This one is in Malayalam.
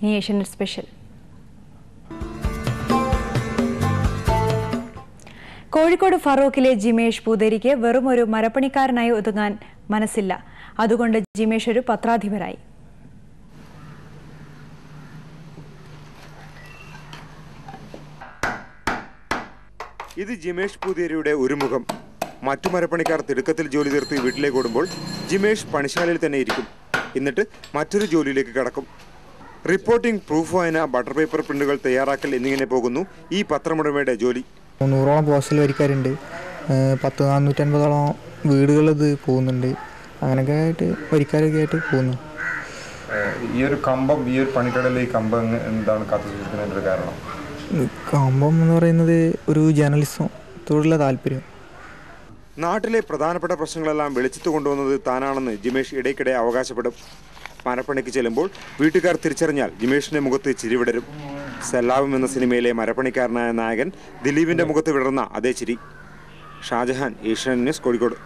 ഇനി ഏഷ്യാനെറ്റ് സ്പെഷ്യൽ. കോഴിക്കോട് ഫറൂഖിലെ ജിമേഷ് പൂതേരിക്ക് വെറുമൊരു മരപ്പണിക്കാരനായി ഒതുങ്ങാൻ മനസ്സില്ല. അതുകൊണ്ട് ജിമേഷ് ഒരു പത്രാധിപരായി. ഇത് ജിമേഷ് പൂതേരിയുടെ ഒരു മുഖം. മറ്റു മരപ്പണിക്കാർ തിടുക്കത്തിൽ ജോലി തീർത്ത് വീട്ടിലേക്ക് ഓടുമ്പോൾ ജിമേഷ് പണിശാലയിൽ തന്നെ ഇരിക്കും. എന്നിട്ട് മറ്റൊരു ജോലിയിലേക്ക് കടക്കും. റിപ്പോർട്ടിംഗ്, പ്രൂഫ് വായന, ബട്ടർ പേപ്പർ പ്രിന്റുകൾ തയ്യാറാക്കൽ എന്നിങ്ങനെ പോകുന്നു ഈ പത്രമുടമയുടെ ജോലി. 100ഓളം പോസ്റ്റൽ വരിക്കാരുണ്ട്, 450 വീടുകൾ ഇത് പോകുന്നുണ്ട്. അങ്ങനെയൊക്കെ ആയിട്ട് വരിക്കാരൊക്കെ ആയിട്ട് പോകുന്നു. ഈ ഒരു കമ്പം, ഈ ഒരു പണിക്കടയിൽ ഈ കമ്പം എന്താണ് കാത്തുസൂക്ഷിക്കുന്നതിൻ്റെ കാരണം? കമ്പം എന്ന് പറയുന്നത് ഒരു ജേർണലിസത്തോടുള്ള താല്പര്യം. നാട്ടിലെ പ്രധാനപ്പെട്ട പ്രശ്നങ്ങളെല്ലാം വെളിച്ചത്ത് കൊണ്ടുവന്നത് താനാണെന്ന് ജിമേഷ് ഇടയ്ക്കിടെ അവകാശപ്പെടും. മരപ്പണിക്ക് ചെല്ലുമ്പോൾ വീട്ടുകാർ തിരിച്ചറിഞ്ഞാൽ ജിമേഷിന്റെ മുഖത്ത് ചിരിവിടരും. സെല്ലാവും എന്ന സിനിമയിലെ മരപ്പണിക്കാരനായ നായകൻ ദിലീപിന്റെ മുഖത്ത് വിടർന്ന അതേ ചിരി. ഷാജഹാൻ, ഏഷ്യാനെറ്റ് ന്യൂസ്, കോഴിക്കോട്.